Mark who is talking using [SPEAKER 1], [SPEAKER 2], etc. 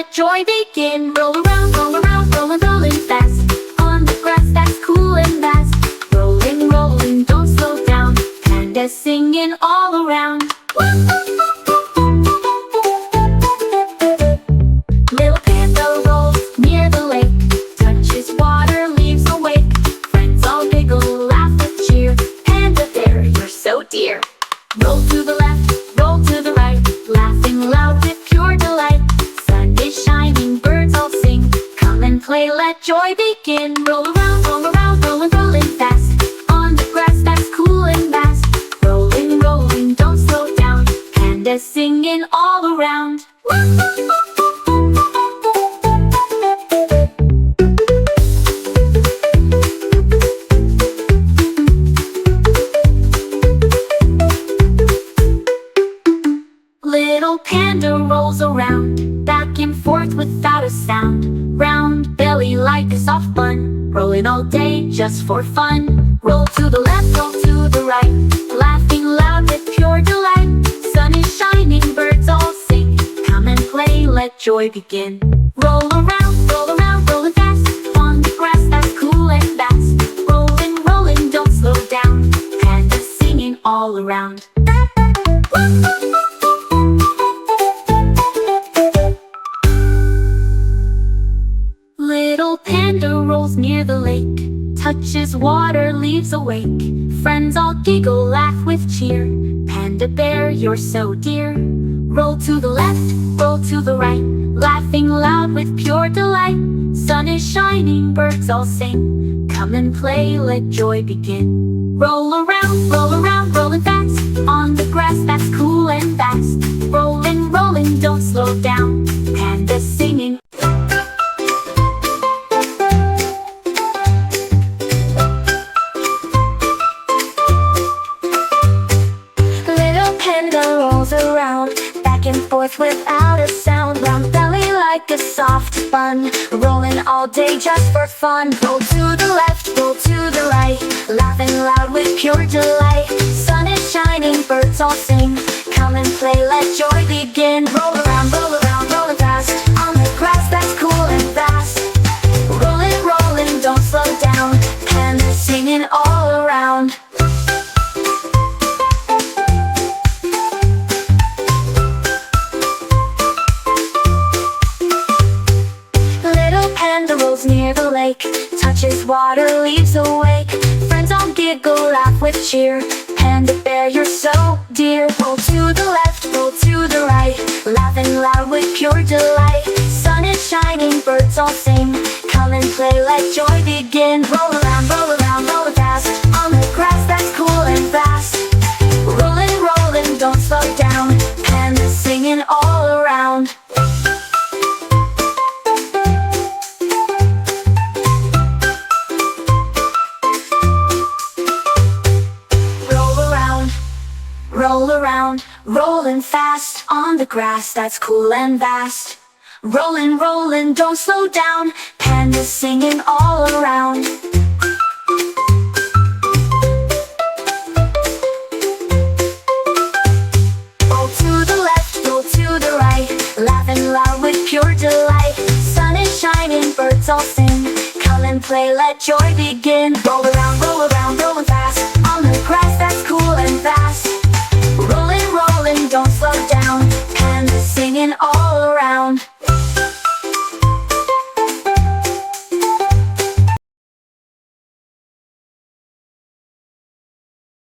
[SPEAKER 1] let joy begin. Roll around, rolling, rolling fast. On the grass that's cool and vast. Rolling, rolling, don't slow down. Panda singing all around. Little panda rolls near the lake. Touches water, leaves awake. Friends all giggle, laugh with cheer. Panda bear, you're so dear. Roll to the left, roll to the right. Laughing loud with pure delight. Sun is shining, birds all sing. Come and play, let joy begin. Roll around, rolling, rolling fast. On the grass that's cool and vast. Rolling, rolling, don't slow down. Panda singing all around. Little panda rolls around, back and forth without a sound. Round belly like a soft bun, rolling all day just for fun. Roll to the left, roll to the right, laughing loud with pure delight. Sun is shining, birds all sing. Come and play, let joy begin. Roll around, rolling fast. On the grass that's cool and vast. Rolling, rolling, don't slow down. Panda singing all around. Little panda rolls near the lake. Touches water, leaves awake. Friends all giggle, laugh with cheer. Panda bear, you're so dear. Roll to the left, roll to the right. Laughing loud with pure delight. Sun is shining, birds all sing. Come and play, let joy begin. Roll around, rolling fast. On the grass that's cool and vast. Rolling, rolling, don't slow down. Panda singing. Around, back and forth without a sound. Round belly like a soft bun, rolling all day just for fun. Roll to the left, roll to the right, laughing loud with pure delight. Sun is shining, birds all sing. Come and play, let joy begin. Roll around, rolling fast. On the grass that's cool and vast. Rolling, rolling, don't slow down. Panda singing all around. Panda rolls near the lake. Touches water, leaves awake. Friends all giggle, laugh with cheer. Panda bear, you're so dear. Roll to the left, roll to the right. Laughing loud with pure delight. Sun is shining, birds all sing. Come and play, let joy begin. Roll around, rolling fast. On the grass that's cool and vast. Rolling, rolling, don't slow down. Panda singing all around. Roll around, rolling fast. On the grass that's cool and vast. Rolling, rolling, don't slow down. Panda singing all around. Roll to the left, roll to the right. Laughing loud with pure delight. Sun is shining, birds all sing. Come and play, let joy begin. Roll around, rolling fast.